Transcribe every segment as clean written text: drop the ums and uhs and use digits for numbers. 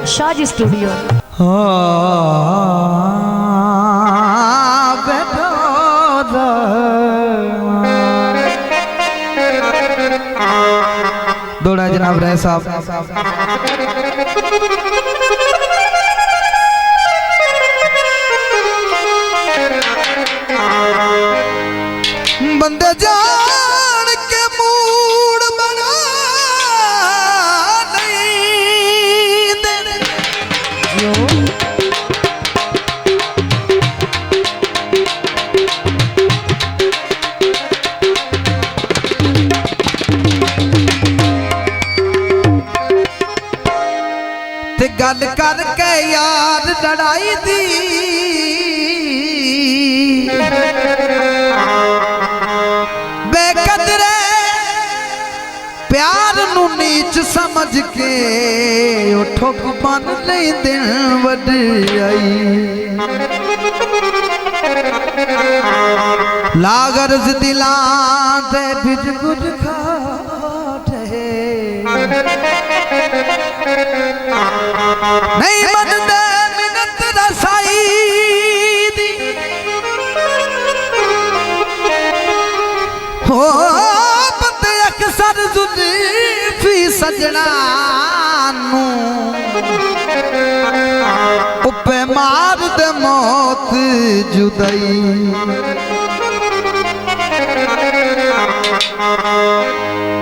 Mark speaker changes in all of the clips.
Speaker 1: Shaji studio.
Speaker 2: दौड़ा जनाब रहे साहब। बंदे जान के मूड बना नहीं देने ते गल करके यार लड़ाई दी बेकदरे प्यार नू नीच समझ के उठो बन नहीं दिन वड्याई लागरज दिलां ते बिज गुज खाटे नहीं मनदे मिनत रसाई दी हो बंदे अक्सर जुल्फी सजना नू उपे मार दे मौत जुदाई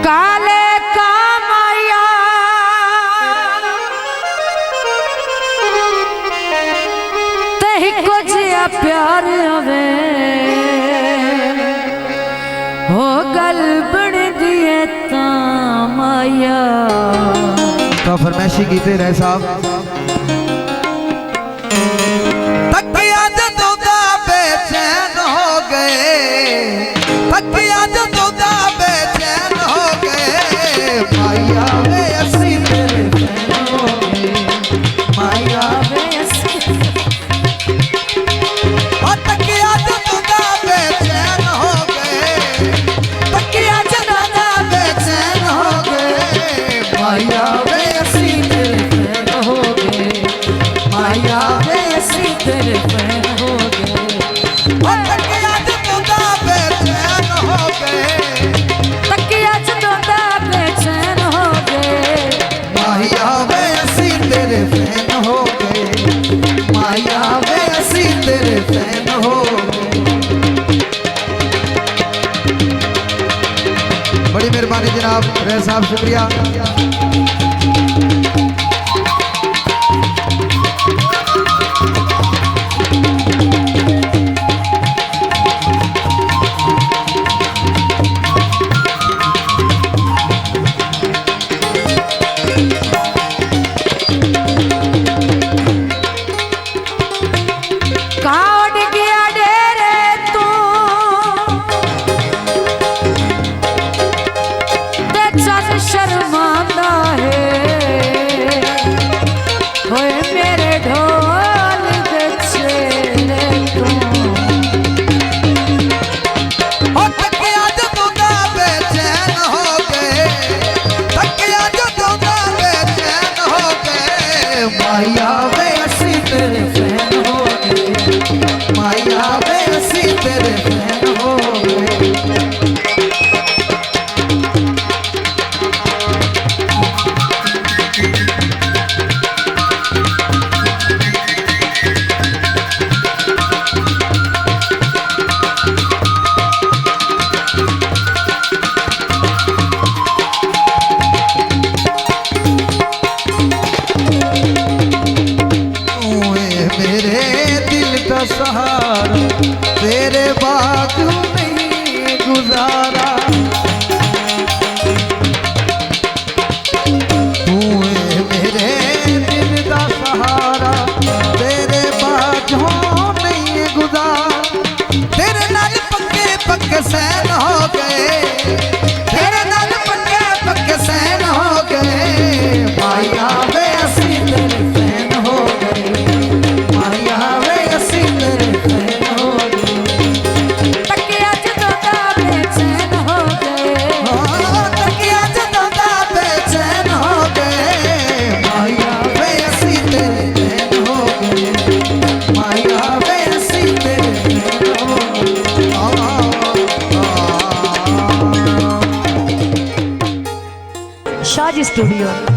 Speaker 1: काले कामया तही कुछ प्यार हवे हो गल बन दिए माया।
Speaker 2: तो फरमाइशी कीते रहे साहब। तकिया जदों दा बेचैन हो गए, तकिया जदों दा बेचैन हो गए, माया वे असी तेरे फैन हो गए, माया वे असी। तकिया जदों दा बेचैन हो गए, तकिया जदों दा बेचैन हो गए, माया वे असी तेरे फैन हो गए, माया वे असी तेरे फैन हो गए। तकिया जदों दा बेचैन हो गए,
Speaker 1: तकिया जदों दा बेचैन हो गए,
Speaker 2: माया वे असी तेरे फैन हो गए, माया वे असी तेरे फैन हो गए। बड़ी मेहरबानी जनाब रह साहब, शुक्रिया।
Speaker 1: काट गया डेरे तू ते चल शर्मांदा है होए मेरे ढोल दे छेड़े तू।
Speaker 2: तकिया जदों दा बेचैन हो गए, तकिया जदों दा बेचैन हो गए, माया वे असी तेरे फैन हो गए, माया वे असी तेरे फैन हो गए। मेरे दिल का सहारा तेरे बाजू नहीं गुजारा, तू मेरे दिल का सहारा तेरे बाजू नहीं गुजारा। तेरे नाल पक्के पक्के सैन हो गए, तेरे नाल पक्के पक्के सैन हो गए, माया वे असी तेरे फैन हो गए, माया वे असी तेरे फैन हो गए।
Speaker 1: तकिया जदों दा बेचैन हो गए,
Speaker 2: तकिया जदों दा बेचैन हो गए, माया वे असी माया वैसी तेरे नैनों
Speaker 1: शाज स्टूडियो।